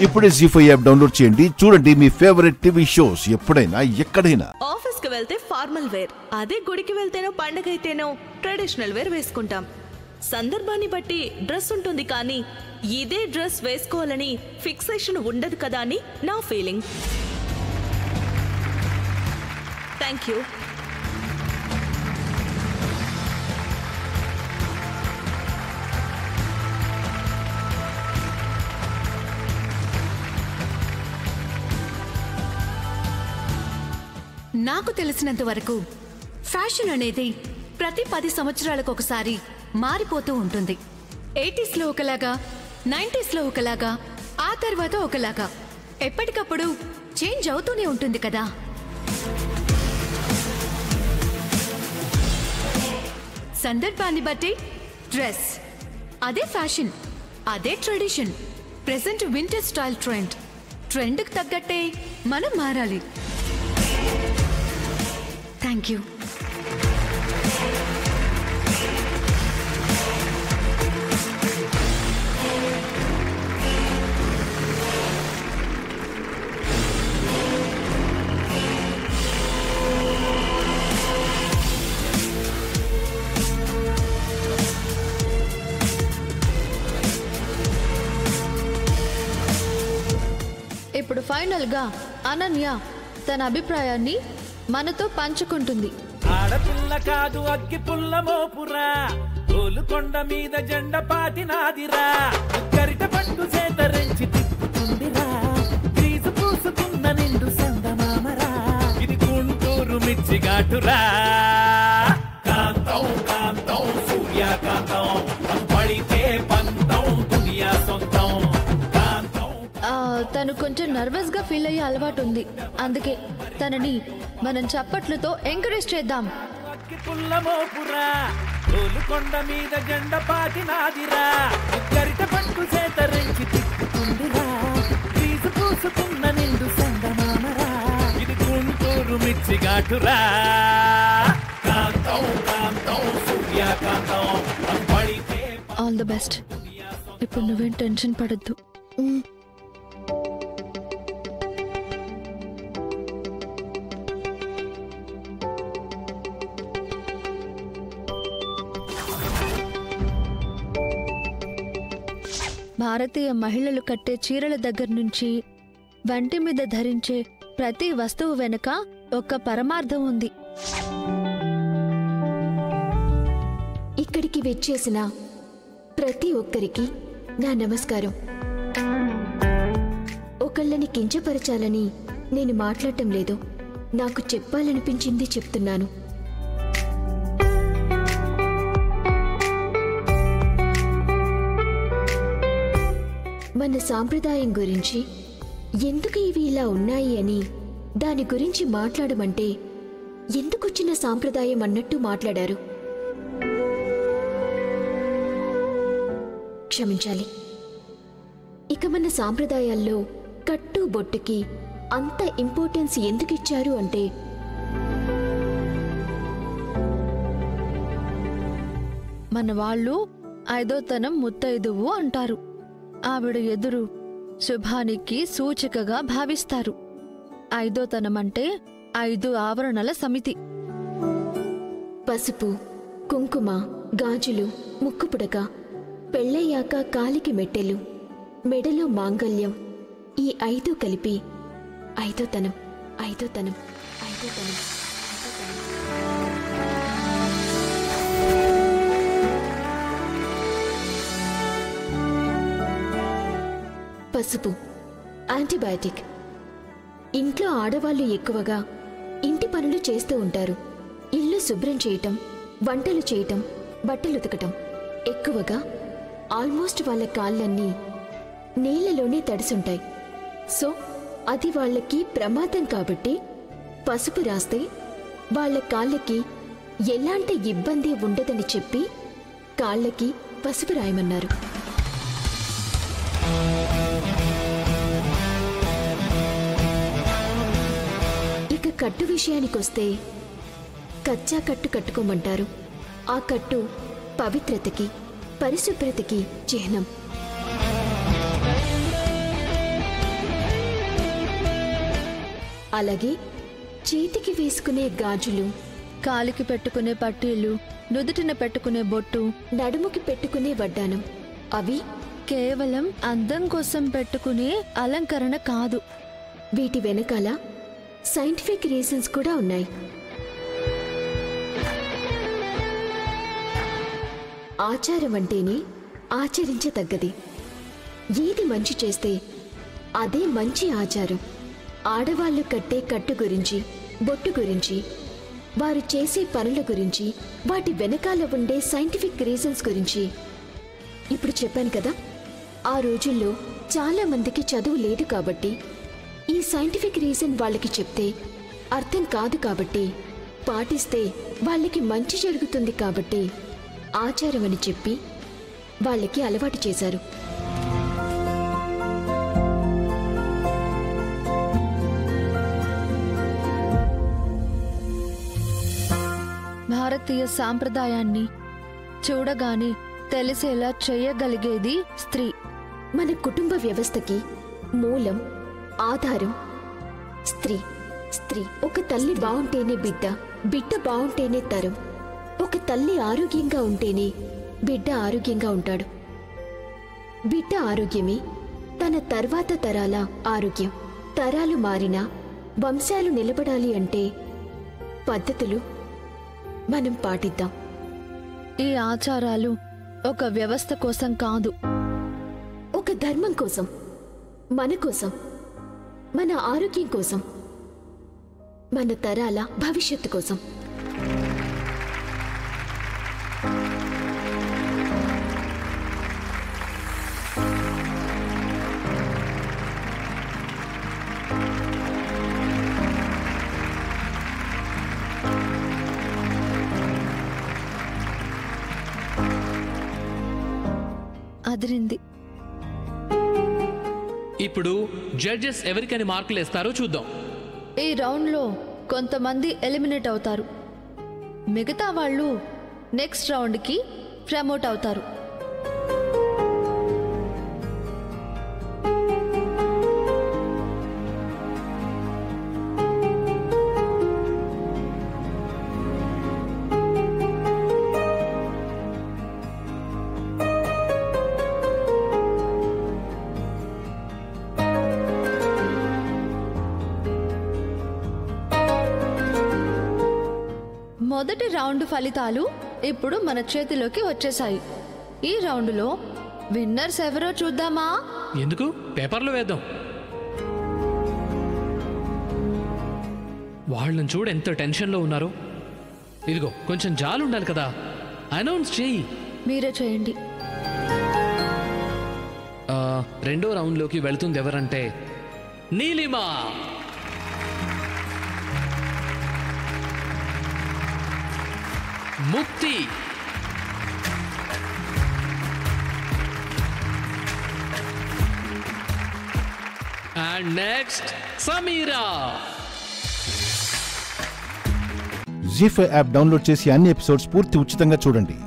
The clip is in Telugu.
ఇప్పుడే జీ5 యాప్ డౌన్లోడ్ చేయండి. చూడండి మీ ఫేవరెట్ టీవీ షోస్ ఎప్పుడైనా ఎక్కడైనా. ఆఫీస్ కి వెళ్తే ఫార్మల్ వేర్, అదే గుడికి వెళ్తేనో పండగ అయితేనో ట్రెడిషనల్ వేర్ వేసుకుంటాం. సందర్భాన్ని బట్టి డ్రెస్ ఉంటుంది, కానీ ఇదే డ్రెస్ వేసుకోవాలని ఫిక్సేషన్ ఉండదు కదా అని నా ఫీలింగ్. Thank you. నాకు తెలిసినంత వరకు ఫ్యాషన్ అనేది ప్రతి 10 సంవత్సరాలకు ఒకసారి మారిపోతూ ఉంటుంది. 80s లో ఒకలాగా, 90s లో ఒకలాగా, ఆ తర్వాత ఒకలాగా ఎప్పటికప్పుడు చేంజ్ అవుతూనే ఉంటుంది కదా. సందర్భాన్ని బట్టి డ్రెస్, అదే ఫ్యాషన్, అదే ట్రెడిషన్. ప్రెసెంట్ వింటర్ స్టైల్ ట్రెండ్కి తగ్గట్టే మనం మారాలి. Thank you. ఇప్పుడు ఫైనల్గా అనన్య తన అభిప్రాయాన్ని మనతో పంచుకుంటుంది. ఆడపిల్ల కాదు అగ్గి పుల్ల మోపురా, గోలుకొండ మీద జెండ పాతినాదిరా, గరిట పట్టు సేతరించి తిప్పుతుందిరా, క్రీజు పూసుకున్న నిండు సందమామరా, ఇది గుంటూరు మిర్చిఘాటురా. కాంతం కాంతం సూర్యకాంతం, పడితే పంతం దునియా సొంతం. తను కొంచెం నర్వస్ గా ఫీల్ అయ్యే అలవాటు ఉంది, అందుకే తనని మనం చప్పట్లతో ఎంకరేజ్ చేద్దాం. కొండ మీద జెండ పాతినాదిరా, గరిట పట్టు సేతరించి తిప్పుతుందిరా, క్రీజు పూసుకున్న నిండు సందమామరా, ఇది గుంటూరు మిర్చిఘాటురా. కాంతం కాంతం సూర్యకాంతం, పడితే ఆల్ ది బెస్ట్. ఇప్పుడు నువ్వేం టెన్షన్ పడద్దు. భారతీయ మహిళలు కట్టే చీరల దగ్గర నుంచి వంటి మీద ధరించే ప్రతి వస్తువు వెనుక ఒక పరమార్థం ఉంది. ఇక్కడికి వచ్చేసిన ప్రతి ఒక్కరికి నా నమస్కారం. ఒకళ్ళని కించపరచాలని నేను మాట్లాడటం లేదు, నాకు చెప్పాలనిపించింది చెప్తున్నాను. మన సాంప్రదాయం గురించి, ఎందుకు ఇవి ఇలా ఉన్నాయి అని దాని గురించి మాట్లాడమంటే ఎందుకొచ్చిన సాంప్రదాయం అన్నట్టు మాట్లాడారు. క్షమించాలి. ఇక మన సాంప్రదాయాల్లో కట్టు బొట్టుకి అంత ఇంపార్టెన్స్ ఎందుకు ఇచ్చారు అంటే, మన వాళ్ళు ఐదోతనం ముత్తైదువు అంటారు. ఆవిడ ఎదురు శుభానికి సూచికగా భావిస్తారు. ఐదోతనం అంటే 5 ఆవరణల సమితి. పసుపు, కుంకుమ, గాజులు, ముక్కుపుడక, పెళ్ళయ్యాక కాలికి మెట్టెలు, మెడలో మాంగల్యం, ఈ 5 కలిపి ఐదోతనం, ఐదోతనం, ఐదోతనం. పసుపు యాంటీబయాటిక్. ఇంట్లో ఆడవాళ్లు ఎక్కువగా ఇంటి పనులు చేస్తూ ఉంటారు. ఇల్లు శుభ్రం చేయటం, వంటలు చేయటం, బట్టలు ఉతకటం. ఎక్కువగా ఆల్మోస్ట్ వాళ్ళ కాళ్ళన్నీ నీళ్ళలోనే తడిసుంటాయి. సో అది వాళ్ళకి ప్రమాదం కాబట్టి పసుపు రాస్తే వాళ్ళ కాళ్ళకి ఎలాంటి ఇబ్బంది ఉండదని చెప్పి కాళ్ళకి పసుపు రాయమన్నారు. ఇక కట్టు విషయానికొస్తే కచ్చా కట్టు కట్టుకోమంటారు. ఆ కట్టు పవిత్రతకి, పరిశుభ్రతకి చిహ్నం. అలాగే చేతికి వేసుకునే గాజులు, కాలికి పెట్టుకునే పట్టీలు, నుదుటిన పెట్టుకునే బొట్టు, నడుముకి పెట్టుకునే వడ్డానం అవి కేవలం అందం కోసం పెట్టుకునే అలంకరణ కాదు. వీటి వెనకాల సైంటిఫిక్ రీజన్స్ కూడా ఉన్నాయి. ఆచారం అంటేనే ఆచరించదగ్గది. ఏది మంచి చేస్తే అదే మంచి ఆచారం. ఆడవాళ్లు కట్టే కట్టు గురించి, బొట్టు గురించి, వారు చేసే పనుల గురించి, వాటి వెనకాల ఉండే సైంటిఫిక్ రీజన్స్ గురించి ఇప్పుడు చెప్పాను కదా. ఆ రోజుల్లో చాలా మందికి చదువు లేదు కాబట్టి, ఈ సైంటిఫిక్ రీజన్ వాళ్ళకి చెప్తే అర్థం కాదు కాబట్టి, పాటిస్తే వాళ్ళకి మంచి జరుగుతుంది కాబట్టి ఆచారం అని చెప్పి వాళ్ళకి అలవాటు చేశారు. భారతీయ సాంప్రదాయాన్ని చూడగానే తెలిసేలా చేయగలిగేది స్త్రీ. మన కుటుంబ వ్యవస్థకి మూలం, ఆధారం స్త్రీ. స్త్రీ. ఒక తల్లి బాగుంటేనే బిడ్డ, బిడ్డ బాగుంటేనే తరం. ఒక తల్లి ఆరోగ్యంగా ఉంటేనే బిడ్డ ఆరోగ్యంగా ఉంటాడు. బిడ్డ ఆరోగ్యమే తన తర్వాత తరాల ఆరోగ్యం. తరాలు మారినా వంశాలు నిలబడాలి అంటే పద్ధతులు మనం పాటిద్దాం. ఈ ఆచారాలు ఒక వ్యవస్థ కోసం కాదు, ఒక ధర్మం కోసం, మన కోసం, మన ఆరోగ్యం కోసం, మన తరాల భవిష్యత్తు కోసం. అదిరింది. ఇప్పుడు జడ్జెస్ ఎవరికని మార్కులు ఇస్తారో చూద్దాం. ఈ రౌండ్లో కొంతమంది ఎలిమినేట్ అవుతారు, మిగతా వాళ్ళు నెక్స్ట్ రౌండ్కి ప్రమోట్ అవుతారు. మొదటి రౌండ్ ఫలితాలు ఇప్పుడు మన చేతిలోకి వచ్చేసాయి. ఈ రౌండ్లో విన్నర్స్ ఎవరో చూద్దామా? ఎందుకు, పేపర్లో వేద్దాం. వాళ్ళని చూడు ఎంత టెన్షన్లో ఉన్నారో. ఇదిగో కొంచెం జాలు ఉండాలి కదా, అనౌన్స్ చేయి. మీరే చేయండి. రెండో రౌండ్లోకి వెళుతుంది ఎవరంటే Neelima. Mukti, and next Sameera. Zee five app download చేసి అన్ని ఎపిసోడ్స్ పూర్తి ఉచితంగా చూడండి.